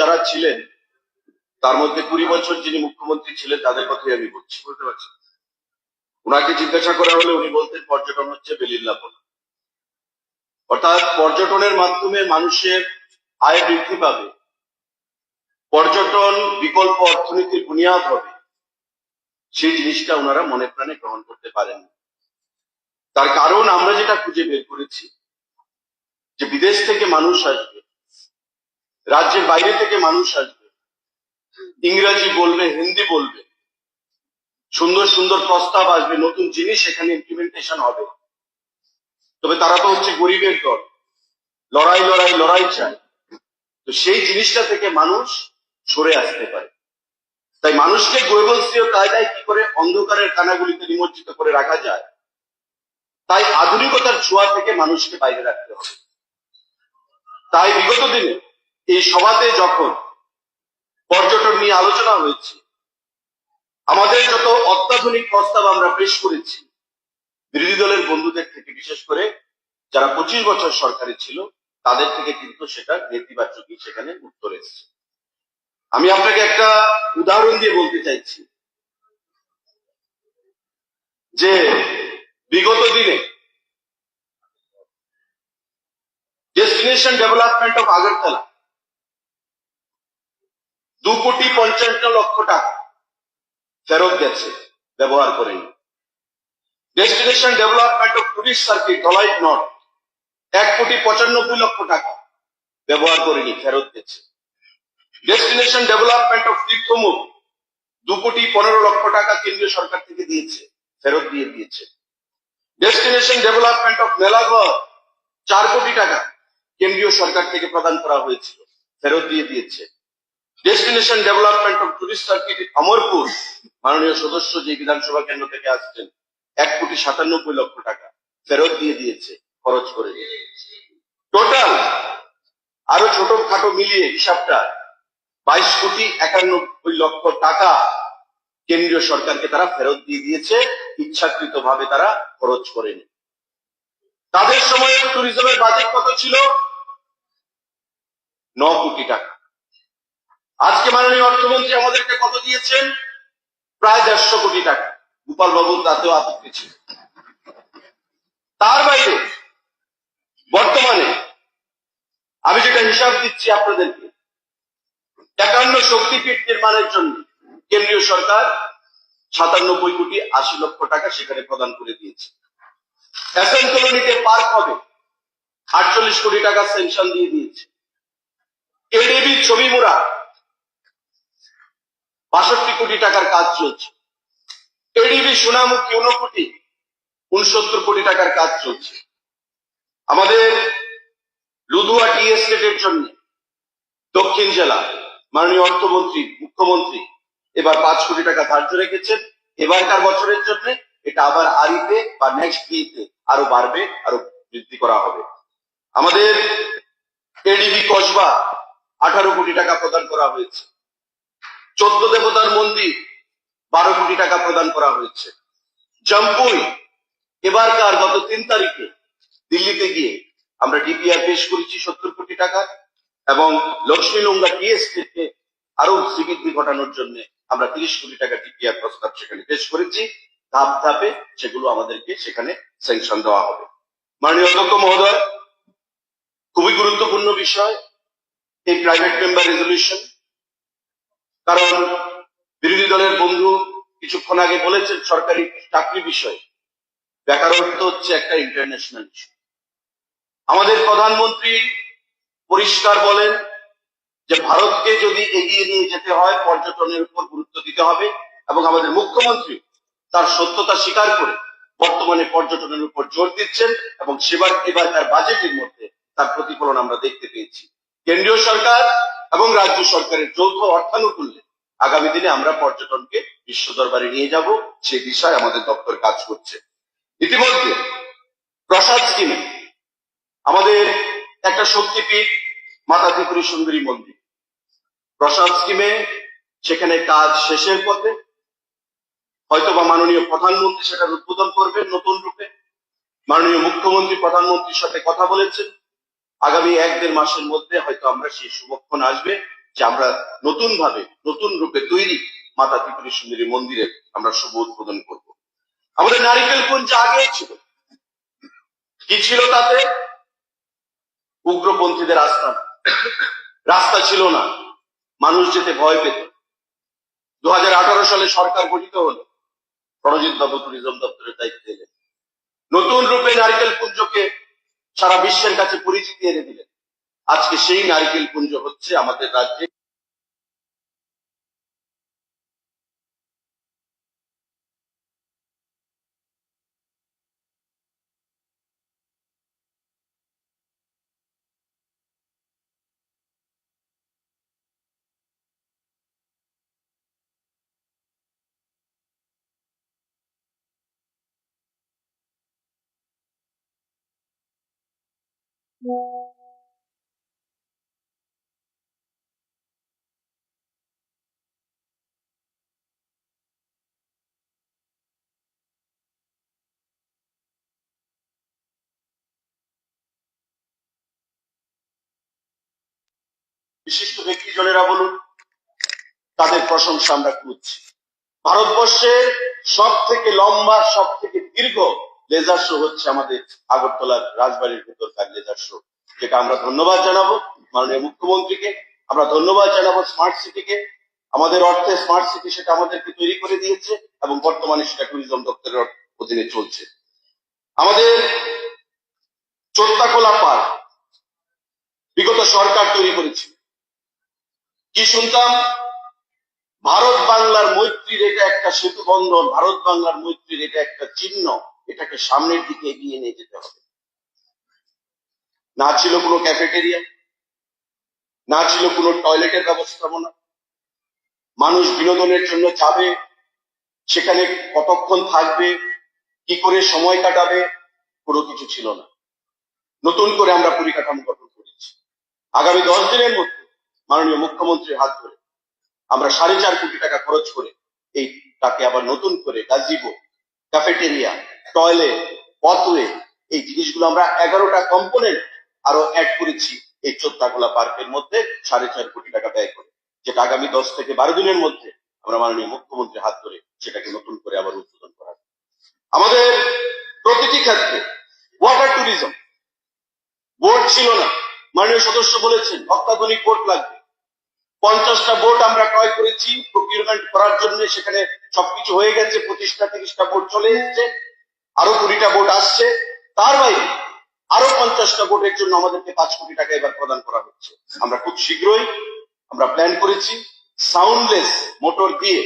যারা ছিলেন তার মধ্যে 20 বছর যিনি মুখ্যমন্ত্রী ছিলেন তাদের কথাই আমি বলছি, বুঝতে পারছি। ওনাকে জিজ্ঞাসা করা হলে উনি বলতেন পর্যটন হচ্ছে বেলিল্লাপন, অর্থাৎ পর্যটনের মাধ্যমে মানুষের আয় বৃদ্ধি পাবে, পর্যটন বিকল্প অর্থনীতির বুনিয়াদ হবে, সেই জিনিসটা ওনারা মনে প্রাণে গ্রহণ করতে পারেন। তার কারণ আমরা যেটা খুঁজে বের করেছি যে বিদেশ থেকে মানুষ আসবে, রাজ্যের বাইরে থেকে মানুষ আসবে, ইংরেজি বলবে, হিন্দি বলবে, সুন্দর সুন্দর প্রস্তাব আসবে, নতুন জিনিস এখানে ইমপ্লিমেন্টেশন হবে। তবে তারা তো হচ্ছে গরিবের দল, লড়াই লড়াই লড়াই চায়, তো সেই জিনিসটা থেকে মানুষ সরে আসতে পারে। তাই মানুষকে গোয়েবলসীয় কায়দায় কি করে অন্ধকারের কানাগুলিতে নিমজ্জিত করে রাখা যায়, তাই আধুনিকতার ছোঁয়া থেকে মানুষকে বাইরে রাখতে হবে। তাই বিগত দিনে এই সভাতে যখন পর্যটন নিয়ে আলোচনা হয়েছে, আমাদের যত অত্যাধুনিক প্রস্তাব আমরা পেশ করেছি, বিরোধী দলের বন্ধুদের থেকে, বিশেষ করে যারা 25 বছর সরকারে ছিল তাদের থেকে কিন্তু সেটা নেতিবাচকই সেখানে উত্তর এসেছে। আমি আপনাকে একটা উদাহরণ দিয়ে বলতে চাইছি যে বিগত দিনে ডেস্টিনেশন ডেভেলপমেন্ট অফ আগরতলা 2,55,00,000 টাকা ফেরত গেছে, ব্যবহার করেনি। Destination development of tourist circuit Dhalai north 1,95,00,000 টাকা ব্যবহার করেনি, ফেরত গেছে। ডেস্টিনেশন ডেভেলপমেন্ট অফ তীর্থমুখ 2,15,00,000 টাকা কেন্দ্রীয় সরকার থেকে দিয়েছে, ফেরত দিয়ে দিয়েছে। ডেস্টিনেশন ডেভেলপমেন্ট অফ মেলাঘর 4 কোটি টাকা কেন্দ্রীয় সরকার থেকে প্রদান করা হয়েছিল, ফেরত দিয়ে দিয়েছে। Destination development of tourist circuit Amarpur, মাননীয় সদস্য যে বিধানসভা কেন্দ্র থেকে আসছেন, 1,97,00,000 টাকা ফেরত দিয়ে দিয়েছে, খরচ করে দিয়েছে। টোটাল আরো ছোটখাটো মিলিয়ে হিসাবটা 22,91,00,000 টাকা কেন্দ্রীয় সরকারকে তারা ফেরত দিয়ে দিয়েছে, ইচ্ছাকৃত ভাবে তারা খরচ করেনি। তাদের সময়ে ট্যুরিজমের বাজেট কত ছিল? 9 কোটি টাকা। আজকে মাননীয় অর্থমন্ত্রী আমাদেরকে কত দিয়েছেন? প্রায় 150 কোটি টাকা। গোপাল বাবুর তাতেও আপত্তি ছিল। তার বাইরে বর্তমানে আমি যেটা হিসাব দিচ্ছি আপনাদেরকে, 51 শক্তিপীঠ নির্মাণের জন্য কেন্দ্রীয় সরকার 97,80,00,000 টাকা সেখানে প্রদান করে দিয়েছে। ফ্যাশন কলোনিতে পার্ক হবে, 48 কোটি টাকা স্যাংশন দিয়ে দিয়েছে। এডিবি ছবি মোড়া 62 কোটি টাকার কাজ চলছে। এডিবি সোনামুখী 69 কোটি টাকার কাজ চলছে। আমাদের লুধুয়া টি এস্টেটের জন্য দক্ষিণ জেলা মাননীয় অর্থমন্ত্রী, মুখ্যমন্ত্রী এবার 5 কোটি টাকা ধার্য রেখেছেন। এবারকার বছরের জন্য এটা আবার আরিতে বা নেক্সট ইতে আরো বাড়বে, আরো বৃদ্ধি করা হবে। আমাদের এডিবি কসবা 18 কোটি টাকা প্রদান করা হয়েছে। 14 দেবতার মন্দির 12 কোটি টাকা প্রদান করা হয়েছে। জম্পুই এবারকার গত 3 তারিখে দিল্লিতে গিয়ে আমরা ডিপিআর পেশ করেছি 70 কোটি টাকা, এবং লক্ষ্মীলুঙ্গা টি এস্টেটে আরো শ্রীবৃদ্ধি ঘটানোর জন্য আমরা 30 কোটি টাকা ডিপিআর প্রস্তাব সেখানে পেশ করেছি। ধাপ ধাপে সেগুলো আমাদেরকে সেখানে স্যাংশন দেওয়া হবে। মাননীয় অধ্যক্ষ মহোদয়, খুবই গুরুত্বপূর্ণ বিষয় এই প্রাইভেট মেম্বার রেজলিউশন, কারণ বিরোধী দলের বন্ধু কিছুক্ষণ আগে বলেছেন সরকারি চাকরি বিষয়, বেকারত্ব হচ্ছে একটা ইন্টারন্যাশনাল ইস্যু। আমাদের প্রধানমন্ত্রী পরিষ্কার বলেন যে ভারতকে যদি এগিয়ে নিয়ে যেতে হয় পর্যটনের উপর গুরুত্ব দিতে হবে, এবং আমাদের মুখ্যমন্ত্রী তার সত্যতা স্বীকার করে বর্তমানে পর্যটনের উপর জোর দিচ্ছেন, এবং এবারকার বাজেটের মধ্যে তার প্রতিফলন আমরা দেখতে পেয়েছি। কেন্দ্রীয় সরকার এবং রাজ্য সরকারের যৌথ অর্থানুকূল্যে আগামী দিনে আমরা পর্যটনকে বিশ্ব দরবারে নিয়ে যাব, সে দিশায় আমাদের দপ্তর কাজ করছে। ইতিমধ্যে প্রসাদ স্কিমে আমাদের একটা শক্তিপীঠ মাতা ত্রিপুরী সুন্দরী মন্দির, প্রসাদ স্কিমে সেখানে কাজ শেষের পথে, হয়তোবা মাননীয় প্রধানমন্ত্রী সেটার উদ্বোধন করবেন নতুন রূপে। মাননীয় মুখ্যমন্ত্রী প্রধানমন্ত্রীর সাথে কথা বলেছেন, আগামী 1-1.5 মাসের মধ্যে হয়তো আমরা সেই শুভক্ষণ আসবে যে আমরা নতুন ভাবে নতুন রূপে তৈরি মাতা ত্রিপুরী সুন্দরী মন্দিরের আমরা শুভ উদ্বোধন করব। আমাদের নারিকেলকুঞ্জ আগেই ছিল, কি ছিল তাতে? উগ্রপন্থীদের আস্তানা, রাস্তা ছিল না, মানুষ যেতে ভয় পেত। 2018 সালে সরকার গঠিত হল, প্রণজিৎ বাবু ট্যুরিজম দপ্তরের দায়িত্বে এলেন, নতুন রূপে নারিকেলকুঞ্জকে সারা বিশ্বের কাছে পরিচিতি এনে দিলেন। আজকে সেই নারিকেলকুঞ্জ হচ্ছে আমাদের রাজ্যে বিশিষ্ট ব্যক্তিজনেরা বলুন, তাদের প্রশংসা আমরা করছি। ভারতবর্ষের সব থেকে লম্বা, সব থেকে দীর্ঘ লেজার শো হচ্ছে আমাদের আগরতলার রাজবাড়ির ভেতরকার লেজার শো, যেটা আমরা ধন্যবাদ জানাবো মাননীয় মুখ্যমন্ত্রীকে, আমরা ধন্যবাদ জানাবো স্মার্ট সিটিকে। আমাদের অর্থে স্মার্ট সিটি সেটা আমাদেরকে তৈরি করে দিয়েছে এবং বর্তমানে সেটা ট্যুরিজম দপ্তরের অধীনে চলছে। আমাদের চোত্তাখোলা পার্ক বিগত সরকার তৈরি করেছিল, কি শুনতাম? ভারত বাংলার মৈত্রীর এটা একটা সেতু বন্ধন, ভারত বাংলার মৈত্রীর এটা একটা চিহ্ন, এটাকে সামনের দিকে এগিয়ে নিয়ে যেতে হবে। না ছিল কোনো ক্যাফেটেরিয়া, না ছিল কোনো টয়লেটের ব্যবস্থাপনা, মানুষ বিনোদনের জন্য যাবে, সেখানে কতক্ষণ থাকবে, কি করে সময় কাটাবে, কোনো কিছু ছিল না। নতুন করে আমরা পরিকাঠামো গঠন করেছি। আগামী 10 দিনের মধ্যে মাননীয় মুখ্যমন্ত্রীর হাত ধরে আমরা 4.5 কোটি টাকা খরচ করে এইটাকে আবার নতুন করে গাজিবো, ক্যাফেটেরিয়া, টয়লেট, পথওয়ে, এই জিনিসগুলো আমরা 11টা কম্পোনেন্ট আরো অ্যাড করেছি এই চোত্তাখোলা পার্কের মধ্যে 4.5 কোটি টাকা ব্যয় করে, যেটা আগামী 10 থেকে 12 দিনের মধ্যে আমরা মাননীয় মুখ্যমন্ত্রীর হাত ধরে সেটাকে নতুন করে আবার উদ্বোধন করা। আমাদের প্রতিটি ক্ষেত্রে ওয়াটার ট্যুরিজম, বোট ছিল না, মাননীয় সদস্য বলেছেন অত্যাধুনিক বোট লাগবে। 50টা বোট আমরা ক্রয় করেছি প্রকিউরমেন্ট করার জন্য, সেখানে সবকিছু হয়ে গেছে, 25টা 30টা বোট চলে এসছে, আরো 20টা বোট আসছে। তার বাইরে আরো 50টা বোটের জন্য আমাদেরকে 5 কোটি টাকা এবার প্রদান করা হচ্ছে। আমরা খুব শীঘ্রই আমরা প্ল্যান করেছি সাউন্ডলেস মোটর দিয়ে,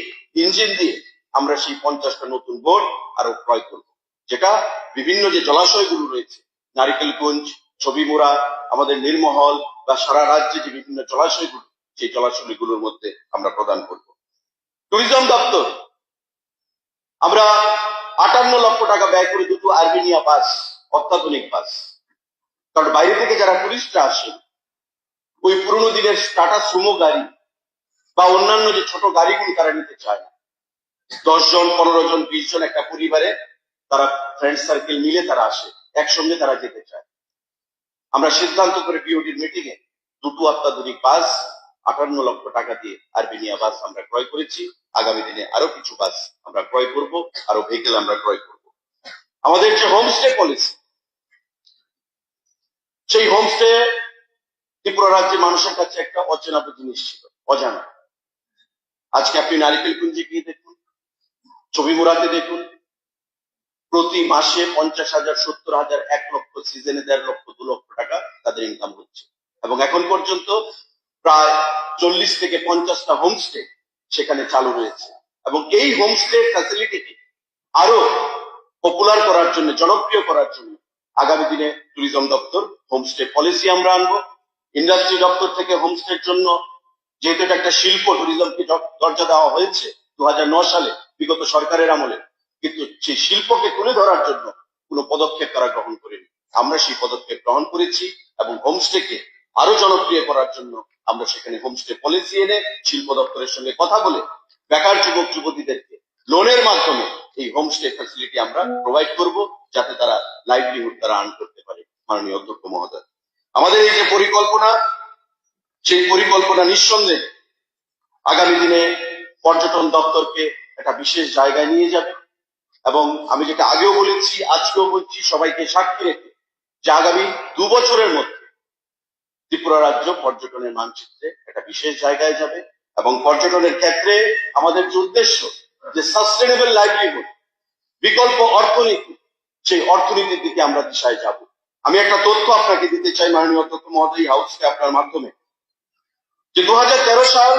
ইঞ্জিন দিয়ে আমরা সেই 50টা নতুন বোট আরো ক্রয় করব, যেটা বিভিন্ন যে জলাশয়গুলো রয়েছে, নারিকেলকুঞ্জ, ছবিমুড়া, আমাদের নীরমহল বা সারা রাজ্যে যে বিভিন্ন জলাশয়গুলো, সেই জলাশয়গুলোর মধ্যে আমরা প্রদান করব। ট্যুরিজম দপ্তর আমরা 58 লক্ষ টাকা ব্যয় করে দুটো আর্মেনিয়া বাস, অত্যাধুনিক বাস, কারণ বাইরে থেকে যারা টুরিস্টরা আসেন ওই পুরোনো দিনের টাটা সুমো গাড়ি বা অন্যান্য যে ছোট গাড়িগুলো তারা নিতে চায় না। 10 জন 15 জন 20 জন একটা পরিবারে তারা ফ্রেন্ড সার্কেল মিলে তারা আসে, একসঙ্গে তারা যেতে চায়। আমরা সিদ্ধান্ত করে বিওডির মিটিং এ দুটো অত্যাধুনিক বাস 58 লক্ষ টাকা দিয়ে আর্মেনিয়া বাস আমরা ক্রয় করেছি। আগামী দিনে আরো কিছু বাস আমরা ক্রয় করব, আরো ভেহিকেল আমরা ক্রয় করব। আমাদের যে হোমস্টে পলিসি, সেই হোমস্টে ত্রিপুরা রাজ্যের মানুষের কাছে একটা অচেনা জিনিস ছিল, অজানা। আজকে আপনি নারিকেলকুঞ্জে গিয়ে দেখুন, ছবিমুড়াতে দেখুন, প্রতি মাসে 50,000, 70,000, 1 লক্ষ, সিজনে 1.5 লক্ষ, 2 লক্ষ টাকা তাদের ইনকাম হচ্ছে। এবং এখন পর্যন্ত প্রায় 40 থেকে 50টা হোমস্টে সেখানে চালু রয়েছে। এবং এই হোমস্টে ফ্যাসিলিটিকে আরো পপুলার করার জন্য, জনপ্রিয় করার জন্য আগামী দিনে ট্যুরিজম দপ্তর হোমস্টে পলিসি আমরা আনবো। ইন্ডাস্ট্রি দপ্তর থেকে হোমস্টের জন্য, যেহেতু এটা একটা শিল্প, ট্যুরিজমকে দরজা দেওয়া হয়েছে 2009 সালে বিগত সরকারের আমলে, কিন্তু সেই শিল্পকে তুলে ধরার জন্য কোনো পদক্ষেপ তারা গ্রহণ করেনি। আমরা সেই পদক্ষেপ গ্রহণ করেছি এবং হোমস্টেকে আরো জনপ্রিয় করার জন্য আমরা সেখানে হোমস্টে পলিসি এনে শিল্প দপ্তরের সঙ্গে কথা বলে বেকার যুবক যুবতীদেরকে লোনের মাধ্যমে এই হোমস্টে ফ্যাসিলিটি আমরা প্রোভাইড করব, যাতে তারা লাইভলিহুড তারা আর্ন করতে পারে। মাননীয় অধ্যক্ষ মহোদয়, আমাদের এই যে পরিকল্পনা, সেই পরিকল্পনা নিঃসন্দেহে আগামী দিনে পর্যটন দপ্তরকে একটা বিশেষ জায়গায় নিয়ে যাবে। এবং আমি যেটা আগেও বলেছি, আজকেও বলছি, সবাইকে সাক্ষী রেখে যে আগামী 2 বছরের মধ্যে ত্রিপুরা রাজ্য পর্যটনের মানচিত্রে একটা বিশেষ জায়গায় যাবে। এবং পর্যটনের ক্ষেত্রে আমাদের যে উদ্দেশ্য, যে সাস্টেনেবল লাইভলিহুড, বিকল্প অর্থনীতি, সেই অর্থনীতির দিকে আমরা দিশায় যাব। আমি একটা তথ্য আপনাকে দিতে চাই মাননীয় অধ্যক্ষ মহোদয়, হাউসকে আপনার মাধ্যমে, যে 2013 সাল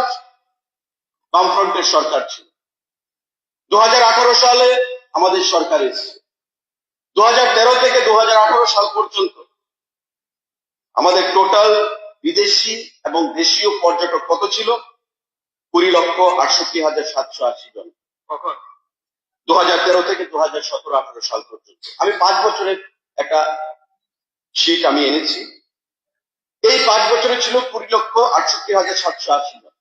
বামফ্রন্টের সরকার ছিল, 2018 সালে আমাদের সরকার এসেছে। 2013 থেকে 2018 সাল পর্যন্ত আমাদের টোটাল বিদেশি এবং দেশীয় পর্যটক কত ছিল? 20,68,780 জন। কখন? 2013 থেকে 2017-18 সাল পর্যন্ত। আমি 5 বছরের একটা শীট আমি এনেছি। এই 5 বছরে ছিল 20,68,780 জন।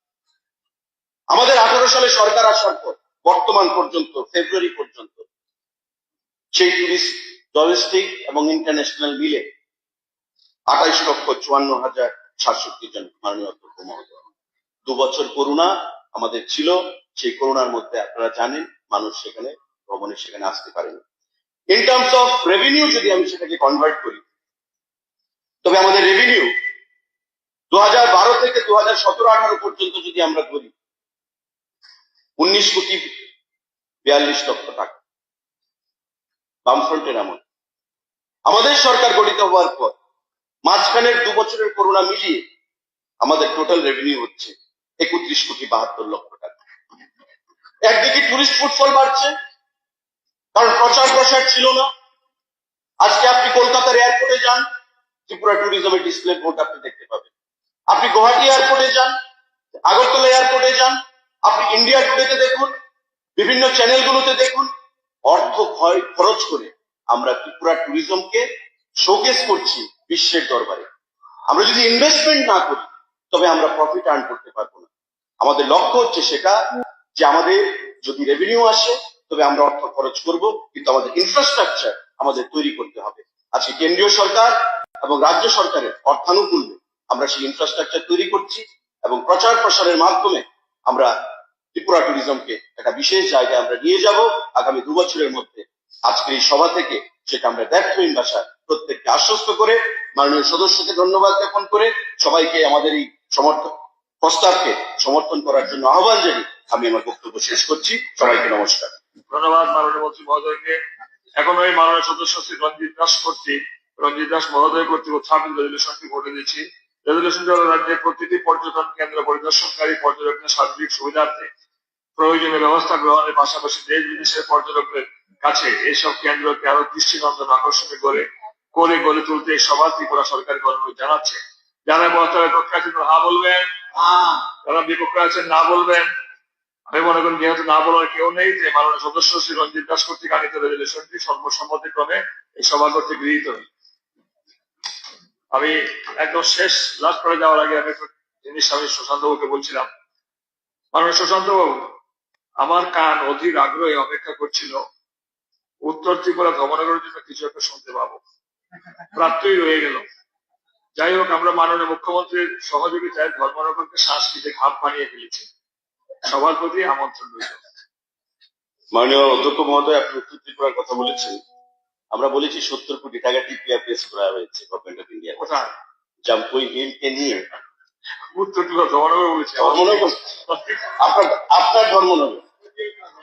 আমাদের 18 সালে সরকার আসার পর বর্তমান পর্যন্ত, ফেব্রুয়ারি পর্যন্ত, সেই টুরিস্ট ডোমেস্টিক এবং ইন্টারন্যাশনাল মিলে 28,54,067 জন। মাননীয় অধ্যক্ষ মহোদয়, 2 বছর করোনা আমাদের ছিল। সেই করোনার মধ্যে আপনারা জানেন মানুষ সেখানে ভ্রমণে সেখানে আসতে পারেনি। ইন টার্মস অফ রেভিনিউ যদি আমি সেটাকে কনভার্ট করি, তবে আমাদের রেভিনিউ 2012 থেকে 2017-18 পর্যন্ত যদি আমরা ধরি 19,42,00,000 টাকা। বামফ্রন্টের আমল, আমাদের সরকার গঠিত হওয়ার পর মাঝখানের 2 বছরের করোনা মিলিয়ে আমাদের টোটাল রেভিনিউ হচ্ছে 31,72,00,000 টাকা। একদিকে টুরিস্ট ফুটফল বাড়ছে, কারণ প্রচার প্রসার ছিল না। আজকে আপনি কলকাতার এয়ারপোর্টে যান, ত্রিপুরা ট্যুরিজমের ডিসপ্লে বোর্ড আপনি দেখতে পাবেন। আপনি গুয়াহাটি এয়ারপোর্টে যান, আগরতলা এয়ারপোর্টে যান, আপনি ইন্ডিয়া টুডেতে দেখুন, বিভিন্ন চ্যানেলগুলোতে দেখুন, অর্থ খরচ করে আমরা ত্রিপুরা ট্যুরিজমকে শোকেস করছি বিশ্বের দরবারে। আমরা যদি ইনভেস্টমেন্ট না করি তবে আমরা প্রফিট আর্ন করতে পারবো না। আমাদের লক্ষ্য হচ্ছে সেটা, যে আমাদের যদি রেভিনিউ আসে তবে আমরা অর্থ খরচ করব, কিন্তু আমাদের ইনফ্রাস্ট্রাকচার আমাদের তৈরি করতে হবে। আজকে কেন্দ্রীয় সরকার এবং রাজ্য সরকারের অর্থানুকূল্যে আমরা সেই ইনফ্রাস্ট্রাকচার তৈরি করছি এবং প্রচার প্রসারের মাধ্যমে আমরা ত্রিপুরা ট্যুরিজমকে একটা বিশেষ জায়গায় আমরা নিয়ে যাব আগামী 2 বছরের মধ্যে। আজকের এই সভা থেকে সেটা আমরা ব্যর্থহীন ভাষায় প্রত্যেককে আশ্বস্ত করে, মাননীয় সদস্যকে ধন্যবাদ জ্ঞাপন করে, সবাইকে আমাদের এই প্রস্তাবকে সমর্থন করার জন্য আহ্বান জানিয়ে আমি আমার বক্তব্য শেষ করছি। সবাইকে নমস্কার। ধন্যবাদ মাননীয় মন্ত্রী মহোদয়কে। এখন ওই মাননীয় সদস্য শ্রী রঞ্জিত দাস মহোদয় কর্তৃক উত্থাপিত রেজলিউশনটি ভোটে দিচ্ছি। রেজলিউশনটি হল রাজ্যের প্রতিটি পর্যটন কেন্দ্র পরিদর্শনকারী পর্যটকদের সার্বিক সুবিধার্থে প্রয়োজনীয় ব্যবস্থা গ্রহণের পাশাপাশি দেশ বিদেশের পর্যটকদের কাছে এইসব কেন্দ্রকে আরো দৃষ্টিনন্দন আকর্ষণীয় করে গড়ে তুলতে এই সভা ত্রিপুরা সরকারকে অনুরোধ জানাচ্ছে। যারা প্রস্তাবের পক্ষে আছেন হা বলবেন, যারা বিপক্ষে আছেন না বলবেন। আমি মনে করি যেহেতু না বলার কেউ নেই, যে মাননীয় সদস্য শ্রী রঞ্জিত দাস কর্তৃক আনিত রেজলিউশনটি সর্বসম্মতিক্রমে এই সভা কর্তৃক গৃহীত। আমি একদম শেষ লাস্ট করে যাওয়ার আগে আমি একটা জিনিস আমি সুশান্ত বাবুকে বলছিলাম। মাননীয় সুশান্ত বাবু, আমার কান অধীর আগ্রহে অপেক্ষা করছিল উত্তর ত্রিপুরা ধর্মনগরের জন্য কিছু একটা শুনতে পাবো। প্রাপ্তই রয়ে গেল। যাই হোক, আমরা মাননীয় মুখ্যমন্ত্রীর সহযোগিতায় ধর্মনগরকে সাংস্কৃতিক হাব বানিয়ে ফেলেছি। সবার প্রতি আমন্ত্রণ রইল। মাননীয় অধ্যক্ষ মহোদয়, আপনি উত্তর ত্রিপুরার কথা বলেছেন। আমরা বলেছি 70 কোটি টাকা টিপিআর পেশ করা হয়েছে গভর্নমেন্ট অফ ইন্ডিয়া। কোথায়? জাম্পুই হিলকে নিয়ে উত্তর ত্রিপুরা ধর্মনগর বলেছি। আপনার ধর্মনগর।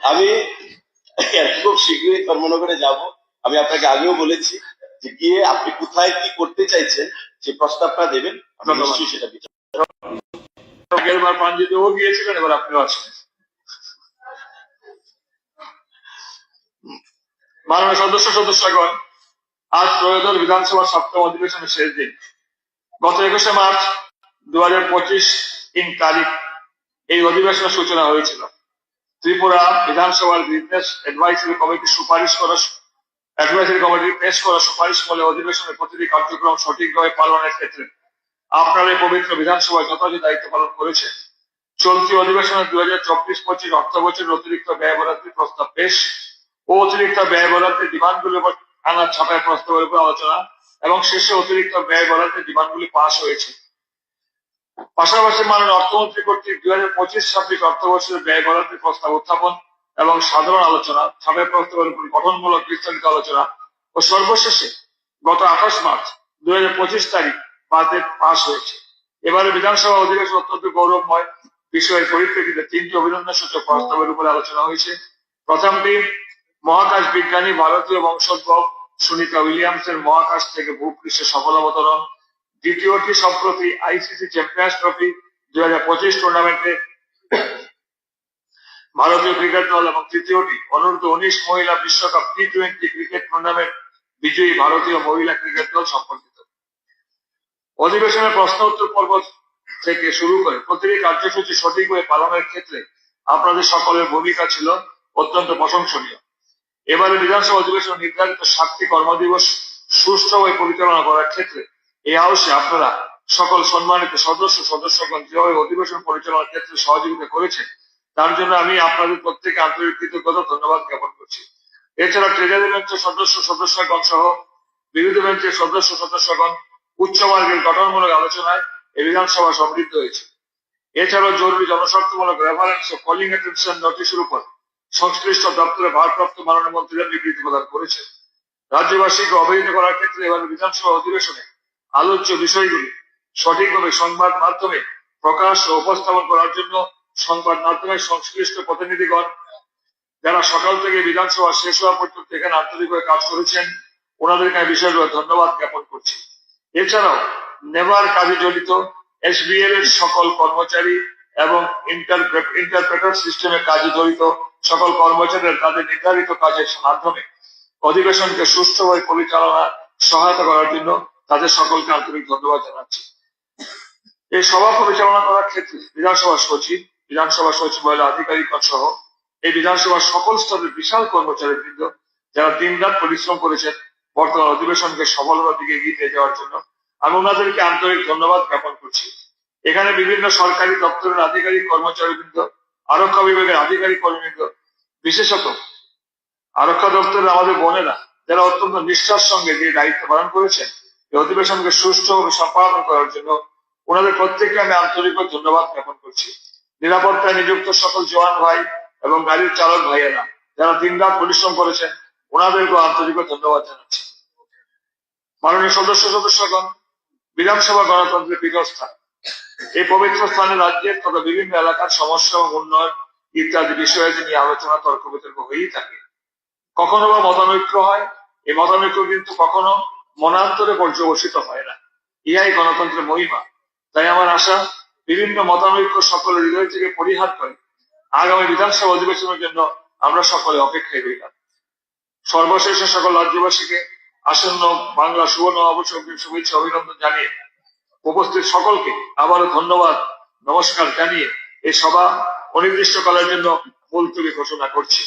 আমি খুব শীঘ্রই ধর্মনগরে যাব। আমি আপনাকে আগেও বলেছি যে গিয়ে আপনি কোথায় কি করতে চাইছেন সেই প্রস্তাবটা দেবেন, আমি নিশ্চয়ই সেটা বিচার। এবার পাঞ্জিতে ও গিয়েছিলেন, এবার আপনিও আছেন। মাননীয় সদস্যগণ, আজ ত্রয়োদশ বিধানসভার 7ম অধিবেশনের শেষ দিন। গত 21শে মার্চ 2025 তারিখ এই অধিবেশনের সূচনা হয়েছিল। ত্রিপুরা বিধানসভার বিজনেস অ্যাডভাইসরি কমিটি পেশ করা সুপারিশ বলে অধিবেশনের প্রতিটি কার্যক্রম সঠিকভাবে পালনের ক্ষেত্রে আপনার এই পবিত্র বিধানসভায় যথাযথ দায়িত্ব পালন করেছে। চলতি অধিবেশনে 2024-25 অর্থ বছরের অতিরিক্ত ব্যয় বরাদ্দের প্রস্তাব পেশ ও অতিরিক্ত ব্যয় বরাদ্দের ডিমান্ডগুলির উপর আনা ছাপায় প্রস্তাবের উপর আলোচনা এবং শেষে অতিরিক্ত ব্যয় বরাদ্দের ডিমান্ডগুলি পাশ হয়েছে। পাশাপাশি মাননীয় অর্থমন্ত্রী কর্তৃক 2025-26 অর্থবর্ষের ব্যয় বরাদ্দের প্রস্তাব উত্থাপন এবং সাধারণ আলোচনা, ছাপের প্রস্তাবের উপর গঠনমূলক বিস্তারিত আলোচনা ও সর্বশেষে গত 28 মার্চ 2025 তারিখ বাজেট পাশ হয়েছে। এবারে বিধানসভা অধিবেশন অত্যন্ত গৌরবময় বিষয়ের পরিপ্রেক্ষিতে 3টি অভিনন্দন সূচক প্রস্তাবের উপরে আলোচনা হয়েছে। প্রথমটি মহাকাশ বিজ্ঞানী ভারতীয় বংশোদ্ভব সুনিতা উইলিয়ামসের মহাকাশ থেকে ভূপৃষ্ঠে সফল অবতরণ। দ্বিতীয়টি সম্প্রতি আইসিসি চ্যাম্পিয়ন্স ট্রফি 2025 টুর্নামেন্টে ভারতীয় ক্রিকেট দল এবং তৃতীয়টি অনূর্ধ্ব-19 মহিলা বিশ্বকাপ টি-20 ক্রিকেট টুর্নামেন্ট বিজয়ী ভারতীয় মহিলা ক্রিকেট দল সম্পর্কিত। অধিবেশনের প্রশ্ন উত্তর পর্ব থেকে শুরু করে প্রতিটি কার্যসূচি সঠিকভাবে পালনের ক্ষেত্রে আপনাদের সকলের ভূমিকা ছিল অত্যন্ত প্রশংসনীয়। এবারে বিধানসভা অধিবেশন নির্ধারিত 7টি কর্মদিবস সুষ্ঠুভাবে পরিচালনা করার ক্ষেত্রে এই হাউসে আপনারা সকল সম্মানিত সদস্যগণ যেভাবে অধিবেশন পরিচালনার ক্ষেত্রে সহযোগিতা করেছেন তার জন্য আমি আপনাদের প্রত্যেকে আন্তরিক কৃতজ্ঞতা ধন্যবাদ জ্ঞাপন করছি। এছাড়া ট্রেজারি বেঞ্চের সদস্যগণ সহ বিরোধী বেঞ্চের সদস্যগণ উচ্চমার্গের গঠনমূলক আলোচনায় এই বিধানসভা সমৃদ্ধ হয়েছে। এছাড়াও জরুরি জনস্বার্থমূলক রেফারেন্স ও কলিং অ্যাটেনশন নোটিশের উপর সংশ্লিষ্ট দপ্তরে ভারপ্রাপ্ত মাননীয় মন্ত্রীরা বিবৃতি প্রদান করেছেন। রাজ্যবাসীকে অবহিত করার ক্ষেত্রে এবার বিধানসভা অধিবেশনে আলোচ্য বিষয়গুলি সঠিকভাবে সংবাদ মাধ্যমে প্রকাশ ও উপস্থাপন করার জন্য সংবাদ মাধ্যমের সংশ্লিষ্ট প্রতিনিধিগণ যারা সকাল থেকে বিধানসভা শেষ হওয়া পর্যন্ত এখানে আন্তরিকভাবে কাজ করেছেন ওনাদেরকে আমি বিশেষভাবে ধন্যবাদ জ্ঞাপন করছি। এছাড়াও নেভার কাজে জড়িত এসবিএল এর সকল কর্মচারী এবং ইন্টারপ্রেটার সিস্টেমের কাজে জড়িত সকল কর্মচারীরা তাদের নির্ধারিত কাজের মাধ্যমে অধিবেশনকে সুষ্ঠুভাবে পরিচালনা সহায়তা করার জন্য তাদের সকলকে আন্তরিক ধন্যবাদ জানাচ্ছি। এই সভা পরিচালনা করার ক্ষেত্রে বিধানসভা সচিব মহিলা আধিকারিকগণ সহ এই বিধানসভার সকল স্তরের বিশাল কর্মচারী বৃন্দ যারা দিনরাত পরিশ্রম করেছেন বর্তমান অধিবেশনকে সফলতার দিকে এগিয়ে নিয়ে যাওয়ার জন্য আমি ওনাদেরকে আন্তরিক ধন্যবাদ জ্ঞাপন করছি। এখানে বিভিন্ন সরকারি দপ্তরের আধিকারিক কর্মচারীবৃন্দ, আরক্ষা বিভাগের আধিকারিক কর্মীবৃন্দ, বিশেষত আরক্ষা দপ্তরের আমাদের বোনেরা যারা অত্যন্ত নিষ্ঠার সঙ্গে যে দায়িত্ব পালন করেছেন এই অধিবেশনকে সুষ্ঠুভাবে সম্পাদন করার জন্য ওনাদের প্রত্যেককে আমি আন্তরিকভাবে ধন্যবাদ জ্ঞাপন করছি। নিরাপত্তায় নিযুক্ত সকল জওয়ান ভাই এবং গাড়ির চালক ভাইয়েরা যারা দিনরাত পরিশ্রম করেছেন ওনাদেরকেও আন্তরিকভাবে ধন্যবাদ জানাচ্ছি। মাননীয় সদস্যগণ, বিধানসভা গণতন্ত্রের পীঠস্থান। এই পবিত্র স্থানে রাজ্যের তথা বিভিন্ন এলাকার সমস্যা এবং উন্নয়ন ইত্যাদি বিষয়ে নিয়ে আলোচনা তর্ক বিতর্ক হয়েই থাকে। কখনো বা মতানৈক্য হয়, এই মতানৈক্য কিন্তু কখনো মনান্তরে পর্যবসিত হয় না। ইহাই গণতন্ত্রের মহিমা। তাই আমার আশা বিভিন্ন মতানৈক্য সকলের হৃদয় থেকে পরিহার করে আগামী বিধানসভা অধিবেশনের জন্য আমরা সকলে অপেক্ষায় রইলাম। সর্বশেষে সকল রাজ্যবাসীকে আসন্ন বাংলা সুবর্ণ নববর্ষের শুভেচ্ছা অভিনন্দন জানিয়ে উপস্থিত সকলকে আবারও ধন্যবাদ নমস্কার জানিয়ে এই সভা অনির্দিষ্টকালের জন্য মুলতবি ঘোষণা করছি।